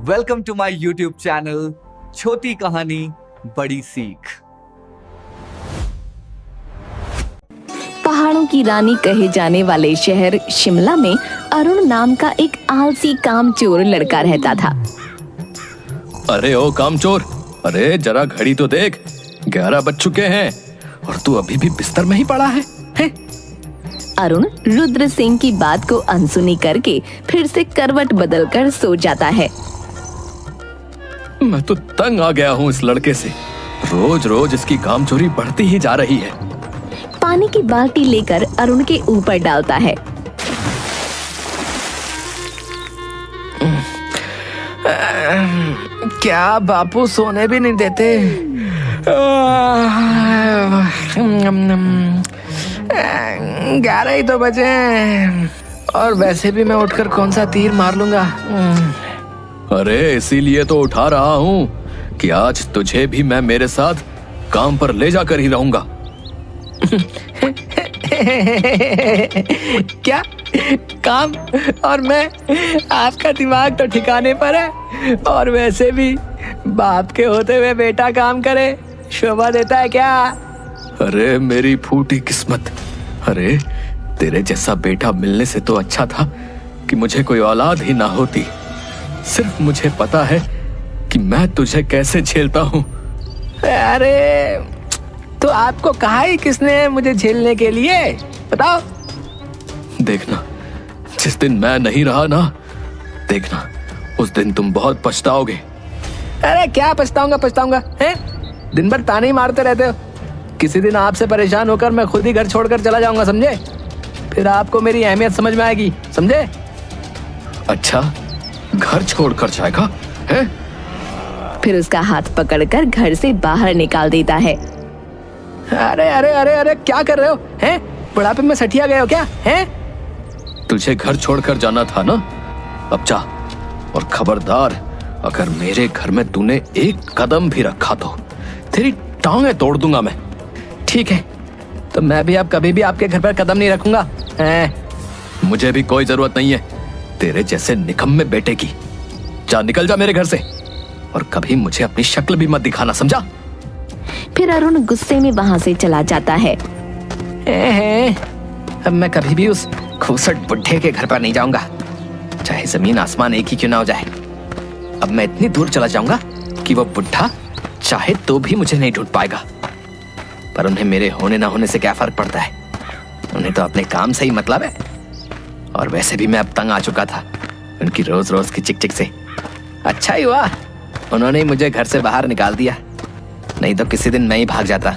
Welcome to my YouTube channel छोटी कहानी बड़ी सीख। पहाड़ों की रानी कहे जाने वाले शहर शिमला में अरुण नाम का एक आलसी कामचोर लड़का रहता था। अरे ओ कामचोर, अरे जरा घड़ी तो देख, 11 बज चुके हैं और तू अभी भी बिस्तर में ही पड़ा है? अरुण रुद्र सिंह की बात को अनसुनी करके फिर से करवट बदलकर सो जाता है। मैं तो तंग आ गया हूँ इस लड़के से, रोज रोज इसकी कामचोरी बढ़ती ही जा रही है। पानी की बाल्टी लेकर अरुण के ऊपर डालता है। क्या बापू सोने भी नहीं देते? 11 ही तो बजे हैं। और वैसे भी मैं उठकर कौन सा तीर मार लूंगा। अरे इसीलिए तो उठा रहा हूँ कि आज तुझे भी मैं मेरे साथ काम पर ले जाकर ही रहूंगा। क्या काम? और मैं? आपका दिमाग तो ठिकाने पर है। और वैसे भी बाप के होते हुए बेटा काम करे शोभा देता है क्या? अरे मेरी फूटी किस्मत, अरे तेरे जैसा बेटा मिलने से तो अच्छा था कि मुझे कोई औलाद ही ना होती। सिर्फ मुझे पता है कि मैं तुझे कैसे झेलता हूँ। अरे तो आपको कहा ही किसने है मुझे झेलने के लिए? बताओ। देखना, जिस दिन मैं नहीं रहा ना, देखना उस दिन तुम बहुत पछताओगे। अरे क्या पछताऊंगा हैं? दिन भर ताने ही मारते रहते हो। किसी दिन आपसे परेशान होकर मैं खुद ही घर छोड़कर चला जाऊंगा, समझे? फिर आपको मेरी अहमियत समझ में आएगी, समझे? अच्छा, घर छोड़कर जाएगा है? फिर उसका हाथ पकड़कर घर से बाहर निकाल देता है। अरे अरे अरे अरे क्या कर रहे हो? हैं? बुढ़ापे में सठिया गए हो क्या? हैं? तुझे घर छोड़कर जाना था ना, अब जा। और खबरदार, अगर मेरे घर में तूने एक कदम भी रखा तो तेरी टांगें तोड़ दूंगा मैं। ठीक है, तो मैं भी अब कभी भी आपके घर पर कदम नहीं रखूंगा। मुझे भी कोई जरूरत नहीं है तेरे जैसे निकम्मे बेटे की। जा, निकल जा मेरे घर से, और कभी मुझे अपनी शक्ल भी मत दिखाना, समझा? फिर अरुण गुस्से में वहाँ से चला जाता है। अब मैं कभी भी उस खूसट बुढ़े के घर पर नहीं जाऊंगा, चाहे जमीन आसमान एक ही क्यों ना हो जाए। अब मैं इतनी दूर चला जाऊंगा कि वो बुढ़ा चाहे तो भी मुझे नहीं ढूंढ पाएगा। पर उन्हें मेरे होने ना होने से क्या फर्क पड़ता है? उन्हें तो अपने काम से ही मतलब है। और वैसे भी मैं अब तंग आ चुका था उनकी रोज रोज की चिक चिक से। अच्छा ही हुआ उन्होंने मुझे घर से बाहर निकाल दिया, नहीं तो किसी दिन मैं ही भाग जाता।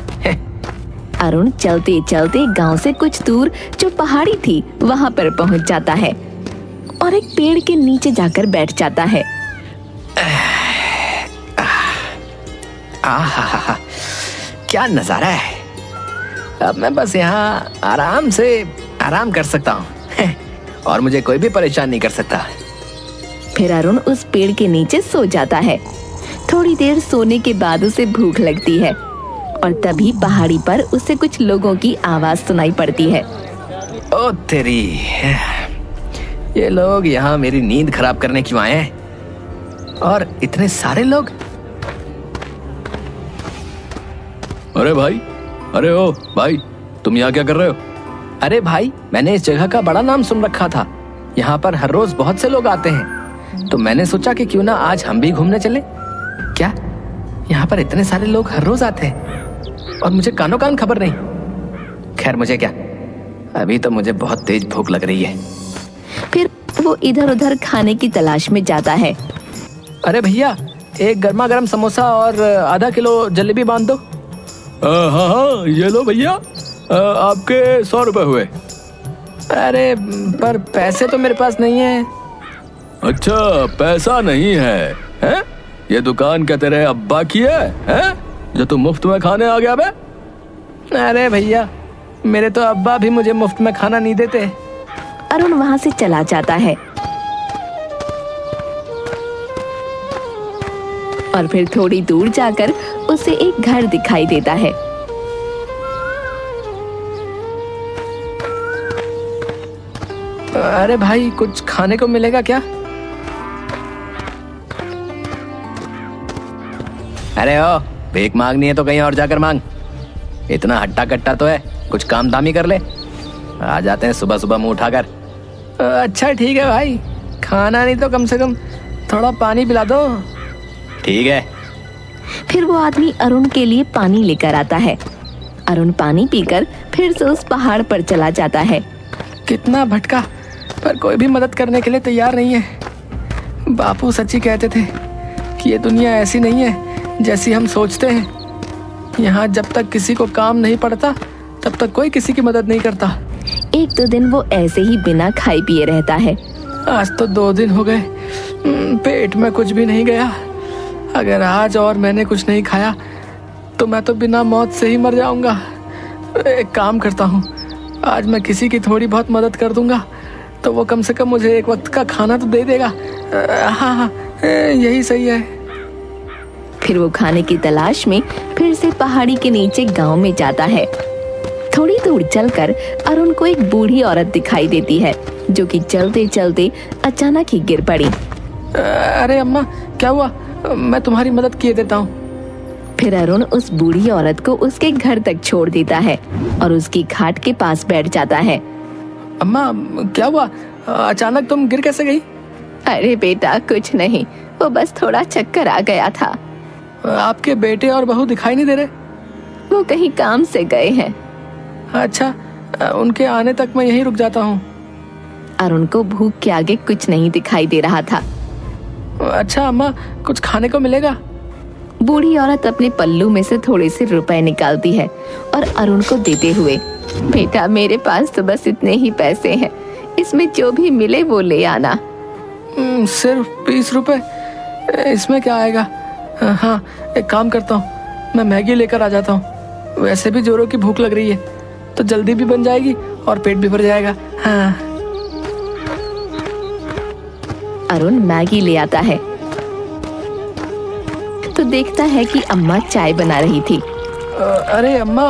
अरुण चलते चलते गांव से कुछ दूर जो पहाड़ी थी वहां पर पहुंच जाता है और एक पेड़ के नीचे जाकर बैठ जाता है। आहा, क्या नजारा है। अब मैं बस यहाँ आराम कर सकता हूँ और मुझे कोई भी परेशान नहीं कर सकता। फिर अरुण उस पेड़ के नीचे सो जाता है। थोड़ी देर सोने के बाद उसे भूख लगती है और तभी पहाड़ी पर उसे कुछ लोगों की आवाज सुनाई पड़ती है। ओ तेरी, ये लोग यहाँ मेरी नींद खराब करने क्यों आए हैं? और इतने सारे लोग। अरे भाई, अरे ओ भाई, तुम यहाँ क्या कर रहे हो? अरे भाई, मैंने इस जगह का बड़ा नाम सुन रखा था। यहाँ पर हर रोज बहुत से लोग आते हैं, तो मैंने सोचा कि क्यों ना आज हम भी घूमने चले। क्या यहाँ पर इतने सारे लोग हर रोज आते हैं और मुझे कानो कान खबर नहीं? खैर मुझे क्या, अभी तो मुझे बहुत तेज भूख लग रही है। फिर वो इधर उधर खाने की तलाश में जाता है। अरे भैया, एक गर्मा गर्म समोसा और आधा किलो जलेबी बांध दो। हाँ, ये लो भैया, आपके 100 रुपए हुए। अरे पर पैसे तो मेरे पास नहीं है। अच्छा, पैसा नहीं है, हैं? ये दुकान क्या तेरे अब्बा की है, जो तू मुफ्त में खाने आ गया बे? अरे भैया, मेरे तो अब्बा भी मुझे मुफ्त में खाना नहीं देते। अरुण वहाँ से चला जाता है और फिर थोड़ी दूर जाकर उसे एक घर दिखाई देता है। अरे भाई, कुछ खाने को मिलेगा क्या? अरे ओ, भीख मांगनी है तो कहीं और जाकर मांग। इतना हट्टा कट्टा तो है, कुछ काम दाम ही कर ले। आ जाते हैं सुबह सुबह मुंह उठाकर। अच्छा ठीक है भाई, खाना नहीं तो कम से कम थोड़ा पानी पिला दो। ठीक है। फिर वो आदमी अरुण के लिए पानी लेकर आता है। अरुण पानी पीकर फिर से उस पहाड़ पर चला जाता है। कितना भटका, पर कोई भी मदद करने के लिए तैयार नहीं है। बापू सच्ची कहते थे कि ये दुनिया ऐसी नहीं है जैसी हम सोचते हैं। यहाँ जब तक किसी को काम नहीं पड़ता तब तक कोई किसी की मदद नहीं करता। एक दो दिन वो ऐसे ही बिना खाए पिए रहता है। आज तो 2 दिन हो गए, पेट में कुछ भी नहीं गया। अगर आज और मैंने कुछ नहीं खाया तो मैं तो बिना मौत से ही मर जाऊंगा। एक काम करता हूँ, आज मैं किसी की थोड़ी बहुत मदद कर दूंगा तो वो कम से कम मुझे एक वक्त का खाना तो दे देगा। हाँ, यही सही है। फिर वो खाने की तलाश में फिर से पहाड़ी के नीचे गांव में जाता है। थोड़ी दूर चलकर अरुण को एक बूढ़ी औरत दिखाई देती है जो कि चलते चलते अचानक ही गिर पड़ी। अरे अम्मा, क्या हुआ? मैं तुम्हारी मदद किए देता हूँ। फिर अरुण उस बूढ़ी औरत को उसके घर तक छोड़ देता है और उसकी खाट के पास बैठ जाता है। अम्मा, क्या हुआ? अचानक तुम गिर कैसे गई? अरे बेटा कुछ नहीं, वो बस थोड़ा चक्कर आ गया था। आपके बेटे और बहू दिखाई नहीं दे रहे? वो कहीं काम से गए हैं। अच्छा, उनके आने तक मैं यहीं रुक जाता हूँ। अरुण को भूख के आगे कुछ नहीं दिखाई दे रहा था। अच्छा अम्मा, कुछ खाने को मिलेगा? बूढ़ी औरत अपने पल्लू में से थोड़े से रुपए निकालती है और अरुण को देते हुए, बेटा मेरे पास तो बस इतने ही पैसे हैं, इसमें जो भी मिले वो ले आना। सिर्फ 20 रुपए? इसमें क्या आएगा? हाँ, एक काम करता हूँ, मैं मैगी लेकर आ जाता हूँ। वैसे भी जोरों की भूख लग रही है तो जल्दी भी बन जाएगी और पेट भी भर जाएगा। हाँ। अरुण मैगी ले आता है तो देखता है कि अम्मा चाय बना रही थी। अरे अम्मा,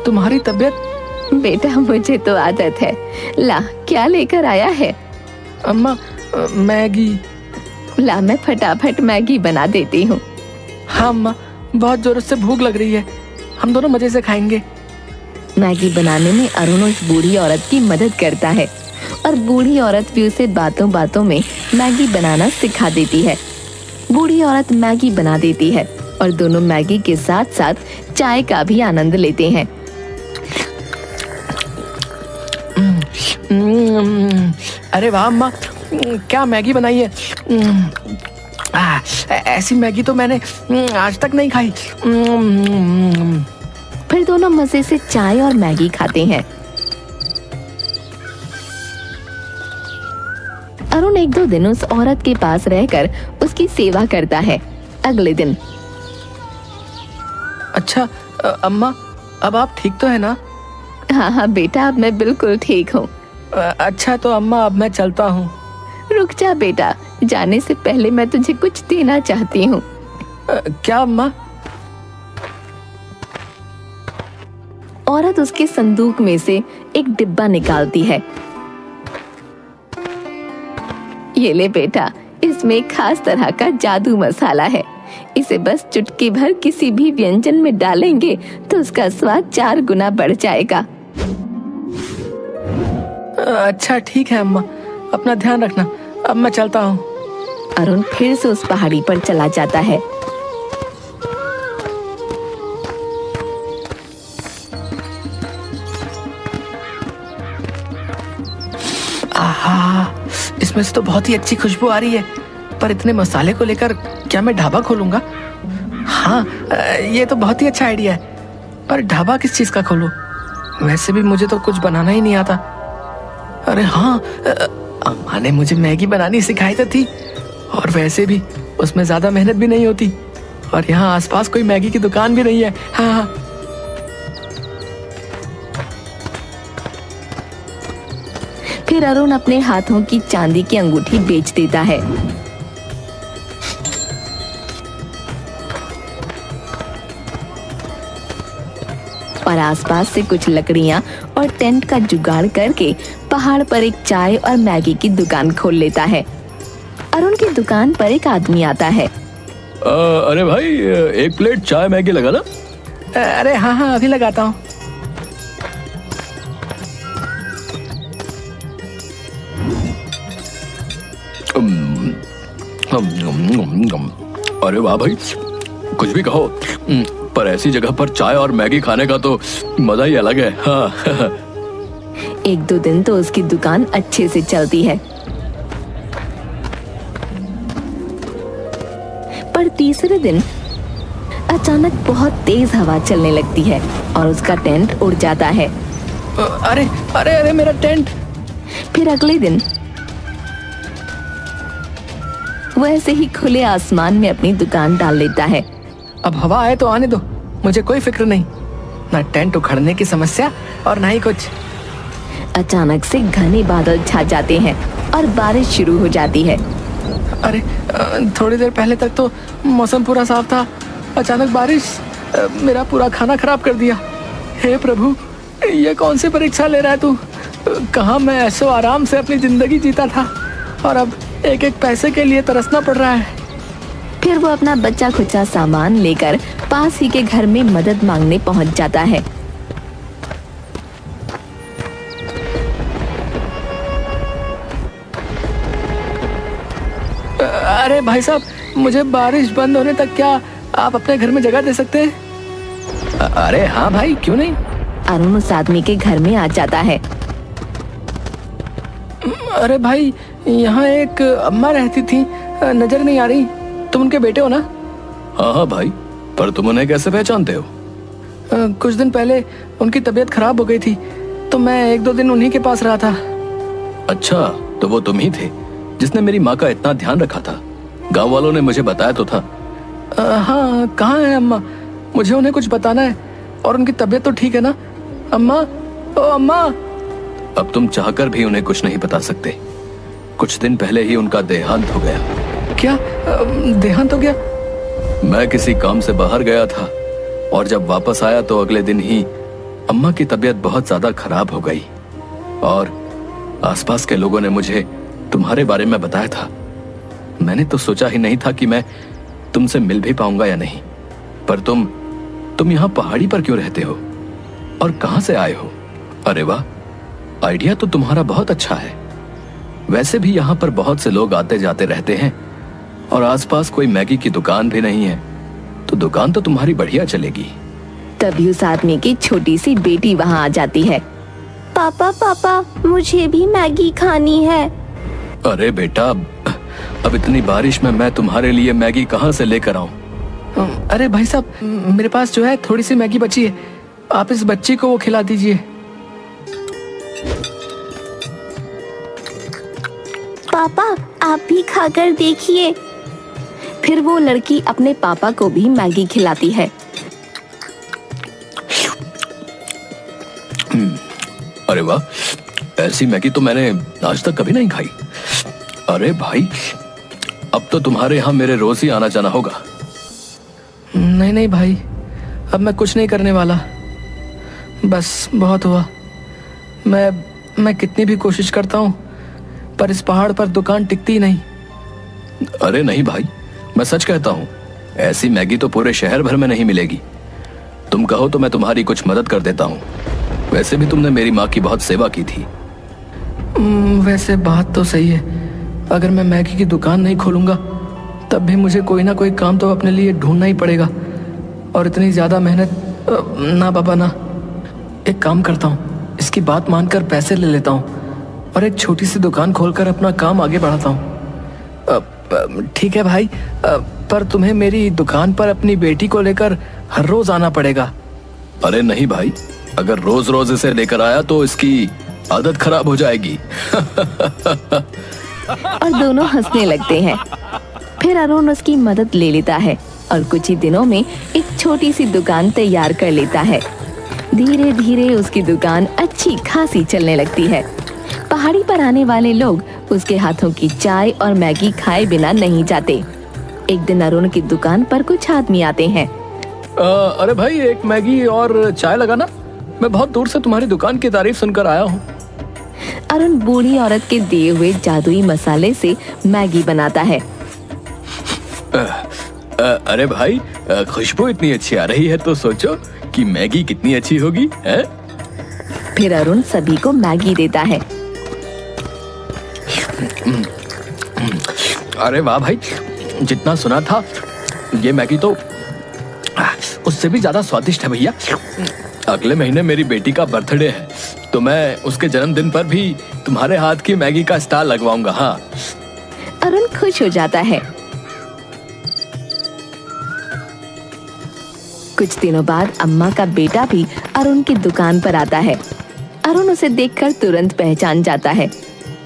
तुम्हारी तबीयत? बेटा मुझे तो आदत है। ला, क्या लेकर आया है? अम्मा, मैगी। ला, मैं फटाफट मैगी बना देती हूँ। हाँ अम्मा, बहुत जोर से भूख लग रही है, हम दोनों मजे से खाएंगे। मैगी बनाने में अरुण उस बूढ़ी औरत की मदद करता है और बूढ़ी औरत भी उसे बातों बातों में मैगी बनाना सिखा देती है। बूढ़ी औरत मैगी बना देती है और दोनों मैगी के साथ साथ चाय का भी आनंद लेते हैं। अरे वाह अम्मा, क्या मैगी बनाई है। ऐसी मैगी तो मैंने आज तक नहीं खाई। फिर दोनों मजे से चाय और मैगी खाते हैं। अरुण एक दो दिन उस औरत के पास रहकर उसकी सेवा करता है। अगले दिन, अच्छा अम्मा, अब आप ठीक तो है ना? हाँ हाँ बेटा, अब मैं बिल्कुल ठीक हूँ। अच्छा तो अम्मा, अब मैं चलता हूँ। रुक जा बेटा, जाने से पहले मैं तुझे कुछ देना चाहती हूँ। क्या अम्मा? औरत उसके संदूक में से एक डिब्बा निकालती है। ये ले बेटा, इसमें एक खास तरह का जादू मसाला है। इसे बस चुटकी भर किसी भी व्यंजन में डालेंगे तो उसका स्वाद 4 गुना बढ़ जाएगा। अच्छा ठीक है अम्मा, अपना ध्यान रखना, अब मैं चलता हूँ। अरुण फिर से उस पहाड़ी पर चला जाता है। आहा, इसमें से तो बहुत ही अच्छी खुशबू आ रही है, पर इतने मसाले को लेकर क्या मैं ढाबा खोलूंगा? हाँ, ये तो बहुत ही अच्छा आइडिया है, पर ढाबा किस चीज का खोलूं? वैसे भी मुझे तो कुछ बनाना ही नहीं आता। अरे हाँ, अम्मा ने मुझे मैगी बनानी सिखाई तो थी, और वैसे भी उसमें ज्यादा मेहनत भी नहीं होती, और यहाँ आसपास कोई मैगी की दुकान भी नहीं है। हाँ। फिर अरुण अपने हाथों की चांदी की अंगूठी बेच देता है। और आसपास से कुछ लकड़ियां और टेंट का जुगाड़ करके पहाड़ पर एक चाय और मैगी की दुकान खोल लेता है। अरुण की दुकान पर एक आदमी आता है। अरे भाई, एक प्लेट चाय मैगी लगा ना। अरे हाँ हाँ, अभी लगाता हूँ। अरे वाह भाई, कुछ भी कहो, पर ऐसी जगह पर चाय और मैगी खाने का तो मजा ही अलग है। हाँ। एक दो दिन तो उसकी दुकान अच्छे से चलती है, पर तीसरे दिन अचानक बहुत तेज हवा चलने लगती है और उसका टेंट उड़ जाता है। अरे अरे अरे, मेरा टेंट। फिर अगले दिन वो ऐसे ही खुले आसमान में अपनी दुकान डाल लेता है। अब हवा आए तो आने दो, मुझे कोई फिक्र नहीं, ना टेंट उखड़ने की समस्या और ना ही कुछ। अचानक से घने बादल छा जाते हैं और बारिश शुरू हो जाती है। अरे थोड़ी देर पहले तक तो मौसम पूरा साफ था, अचानक बारिश मेरा पूरा खाना खराब कर दिया। हे प्रभु, ये कौन सी परीक्षा ले रहा है तू? कहाँ मैं ऐशो आराम से अपनी जिंदगी जीता था और अब एक एक पैसे के लिए तरसना पड़ रहा है। फिर वो अपना बच्चा खुच्चा सामान लेकर पास ही के घर में मदद मांगने पहुंच जाता है। अरे भाई साहब, मुझे बारिश बंद होने तक क्या आप अपने घर में जगह दे सकते हैं? अरे हाँ भाई, क्यों नहीं। अरुण उस आदमी के घर में आ जाता है। अरे भाई, यहाँ एक अम्मा रहती थी, नजर नहीं आ रही, तुम उनके बेटे हो ना? हाँ हाँ भाई, पर तुम उन्हें कैसे पहचानते हो? कुछ दिन पहले उनकी तबीयत खराब हो गई थी, तो मैं एक दो दिन उन्हीं के पास रहा था। अच्छा, तो वो तुम ही थे जिसने मेरी माँ का इतना ध्यान रखा था। गांव वालों ने मुझे बताया तो था। हाँ, कहाँ है अम्मा? मुझे उन्हें कुछ बताना है। और उनकी तबीयत तो ठीक है ना? अम्मा, ओ अम्मा। अब तुम चाहकर भी उन्हें कुछ नहीं बता सकते। कुछ दिन पहले ही उनका देहांत हो गया। क्या देहांत हो गया? मैं किसी काम से बाहर गया था और जब वापस आया तो अगले दिन ही अम्मा की तबीयत बहुत ज्यादा खराब हो गई और आसपास के लोगों ने मुझे तुम्हारे बारे में बताया था। मैंने तो सोचा ही नहीं था कि मैं तुमसे मिल भी पाऊंगा या नहीं, पर तुम यहाँ पहाड़ी पर क्यों रहते हो और कहां से आए हो? अरे वाह, आइडिया तो तुम्हारा बहुत अच्छा है। वैसे भी यहाँ पर बहुत से लोग आते जाते रहते हैं और आसपास कोई मैगी की दुकान भी नहीं है, तो दुकान तो तुम्हारी बढ़िया चलेगी। तभी उस आदमी की छोटी सी बेटी वहाँ आ जाती है। पापा पापा, मुझे भी मैगी खानी है। अरे बेटा, अब इतनी बारिश में मैं तुम्हारे लिए मैगी कहाँ से लेकर आऊं? अरे भाई साहब, मेरे पास जो है थोड़ी सी मैगी बची है, आप इस बच्ची को वो खिला दीजिए। पापा, आप भी खाकर देखिए। फिर वो लड़की अपने पापा को भी मैगी खिलाती है। अरे वाह, ऐसी मैगी तो मैंने आज तक कभी नहीं खाई। अरे भाई, अब तो तुम्हारे यहाँ मेरे रोज ही आना जाना होगा। नहीं नहीं भाई, अब मैं कुछ नहीं करने वाला, बस बहुत हुआ। मैं कितनी भी कोशिश करता हूँ, पर इस पहाड़ पर दुकान टिकती नहीं। अरे नहीं भाई, मैं सच कहता हूँ, ऐसी मैगी तो पूरे शहर भर में नहीं मिलेगी। तुम कहो तो मैं तुम्हारी कुछ मदद कर देता हूँ। वैसे भी तुमने मेरी माँ की बहुत सेवा की थी। वैसे बात तो सही है, अगर मैं मैगी की दुकान नहीं खोलूंगा तब भी मुझे कोई ना कोई काम तो अपने लिए ढूंढना ही पड़ेगा, और इतनी ज्यादा मेहनत ना बाबा ना। एक काम करता हूँ, इसकी बात मानकर पैसे ले लेता हूँ और एक छोटी सी दुकान खोलकर अपना काम आगे बढ़ाता हूँ। ठीक है भाई, पर तुम्हें मेरी दुकान पर अपनी बेटी को लेकर हर रोज आना पड़ेगा। अरे नहीं भाई, अगर रोज रोज इसे लेकर आया तो इसकी आदत खराब हो जाएगी। और दोनों हंसने लगते हैं। फिर अरुण उसकी मदद ले लेता है और कुछ ही दिनों में एक छोटी सी दुकान तैयार कर लेता है। धीरे धीरे उसकी दुकान अच्छी खासी चलने लगती है। पहाड़ी पर आने वाले लोग उसके हाथों की चाय और मैगी खाए बिना नहीं जाते। एक दिन अरुण की दुकान पर कुछ आदमी आते हैं। अरे भाई, एक मैगी और चाय लगाना। मैं बहुत दूर से तुम्हारी दुकान की तारीफ सुनकर आया हूँ। अरुण बूढ़ी औरत के दिए हुए जादुई मसाले से मैगी बनाता है। अरे भाई, खुशबू इतनी अच्छी आ रही है तो सोचो कि मैगी कितनी अच्छी होगी, है? फिर अरुण सभी को मैगी देता है। अरे वाह भाई, जितना सुना था ये मैगी तो उससे भी ज्यादा स्वादिष्ट है भैया। अगले महीने मेरी बेटी का बर्थडे है तो मैं उसके जन्मदिन पर भी तुम्हारे हाथ की मैगी का स्टॉल लगवाऊंगा। हाँ, अरुण खुश हो जाता है। कुछ दिनों बाद अम्मा का बेटा भी अरुण की दुकान पर आता है। अरुण उसे देखकर तुरंत पहचान जाता है।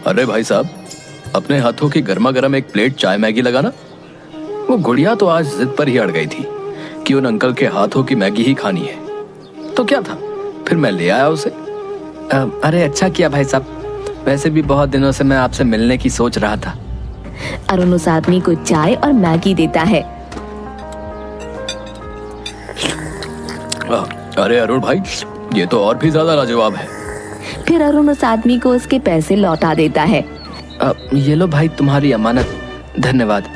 अरे भाई साहब, अपने हाथों की गर्मा गर्म एक प्लेट चाय मैगी लगाना। वो गुड़िया तो आज जिद पर ही अड़ गई थी कि उन अंकल के हाथों की मैगी ही खानी है, तो क्या था, फिर मैं ले आया उसे। अरे अच्छा किया भाई साहब, वैसे भी बहुत दिनों से मैं आपसे मिलने की सोच रहा था। अरुण उस आदमी को चाय और मैगी देता है। अरे अरुण भाई, ये तो और भी ज्यादा लाजवाब है। फिर अरुण उस आदमी को उसके पैसे लौटा देता है। ये लो भाई तुम्हारी अमानत, धन्यवाद।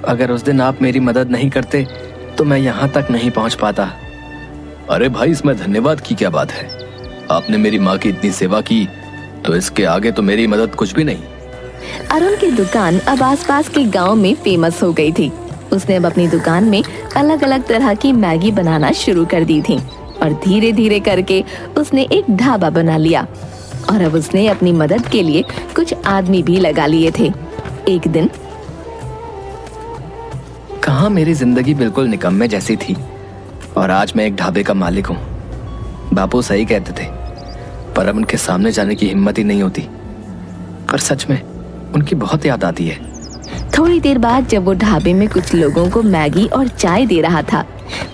अगर उस दिन आप मेरी मदद नहीं करते तो मैं यहाँ तक नहीं पहुँच पाता। अरे भाई, इसमें धन्यवाद की क्या बात है? आपने मेरी माँ की इतनी सेवा की तो इसके आगे तो मेरी मदद कुछ भी नहीं। अरुण की दुकान अब आसपास के गांव में फेमस हो गई थी। उसने अब अपनी दुकान में अलग अलग तरह की मैगी बनाना शुरू कर दी थी और धीरे धीरे करके उसने एक ढाबा बना लिया और अब उसने अपनी मदद के लिए कुछ आदमी भी लगा लिए थे। एक दिन कहाँ मेरी जिंदगी बिल्कुल निकम्मे जैसी थी और आज मैं एक ढाबे का मालिक हूँ। बापू सही कहते थे, पर अब उनके सामने जाने की हिम्मत ही नहीं होती। पर सच में उनकी बहुत याद आती है। थोड़ी देर बाद जब वो ढाबे में कुछ लोगों को मैगी और चाय दे रहा था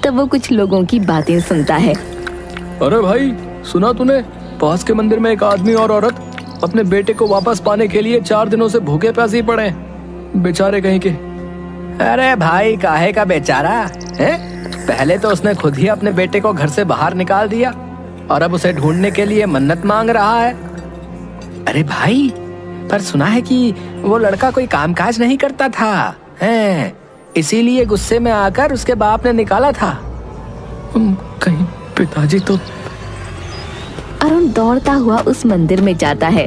तब वो कुछ लोगों की बातें सुनता है। अरे भाई, सुना तूने? पास के मंदिर में एक आदमी और औरत अपने बेटे को वापस पाने के लिए 4 दिनों से भूखे प्यासे ही पड़े हैं, बेचारे कहीं के। अरे भाई, काहे का बेचारा है? पहले तो उसने खुद ही अपने बेटे को घर से बाहर निकाल दिया और अब उसे ढूंढने के लिए मन्नत मांग रहा है। अरे भाई, पर सुना है कि वो लड़का कोई कामकाज नहीं करता था, हैं? इसीलिए गुस्से में आकर उसके बाप ने निकाला था। कहीं पिताजी तो। अरुण दौड़ता हुआ उस मंदिर में जाता है।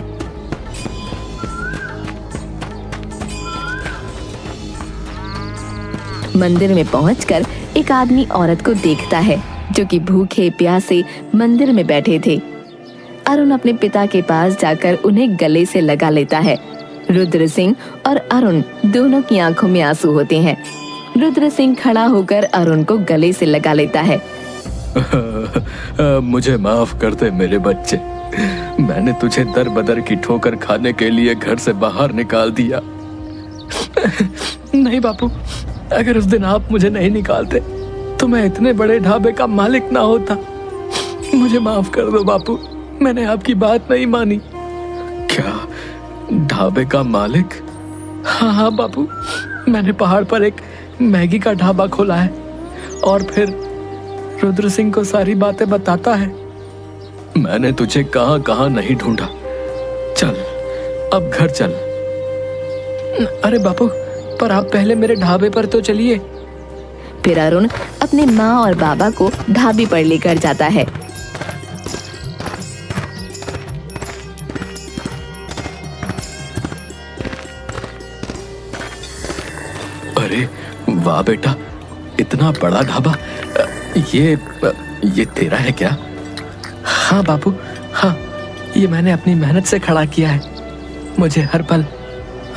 मंदिर में पहुंचकर एक आदमी औरत को देखता है जो कि भूखे प्यासे मंदिर में बैठे थे। अरुण अपने पिता के पास जाकर उन्हें गले से लगा लेता है। रुद्र सिंह और अरुण दोनों की आंखों में आंसू होते हैं। रुद्र सिंह खड़ा होकर अरुण को गले से लगा लेता है। मुझे माफ कर दे मेरे बच्चे, मैंने तुझे दर बदर की ठोकर खाने के लिए घर से बाहर निकाल दिया। नहीं बापू, अगर उस दिन आप मुझे नहीं निकालते तो मैं इतने बड़े ढाबे का मालिक ना होता। मुझे माफ कर दो बापू, मैंने आपकी बात नहीं मानी। क्या ढाबे का मालिक? हाँ बापू, मैंने पहाड़ पर एक मैगी का ढाबा खोला है और फिर रुद्र सिंह को सारी बातें बताता है। मैंने तुझे कहां कहां नहीं ढूंढा। चल अब घर चल। अरे बापू, पर आप पहले मेरे ढाबे पर तो चलिए। फिर अरुण अपने माँ और बाबा को ढाबे पर लेकर जाता है। अरे वाह बेटा, इतना बड़ा ढाबा, ये तेरा है क्या? हाँ बापू, हाँ, ये मैंने अपनी मेहनत से खड़ा किया है। मुझे हर पल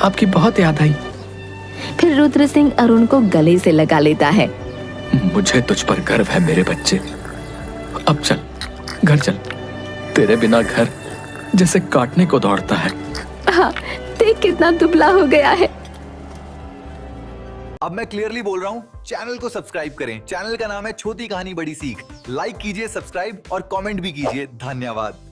आपकी बहुत याद आई। फिर रुद्र सिंह अरुण को गले से लगा लेता है। मुझे तुझ पर गर्व है मेरे बच्चे। अब चल, घर चल। तेरे बिना घर जैसे काटने को दौड़ता है। हाँ, देख कितना दुबला हो गया है। अब मैं क्लियरली बोल रहा हूँ, चैनल को सब्सक्राइब करें। चैनल का नाम है छोटी कहानी बड़ी सीख। लाइक कीजिए, सब्सक्राइब और कमेंट भी कीजिए। धन्यवाद।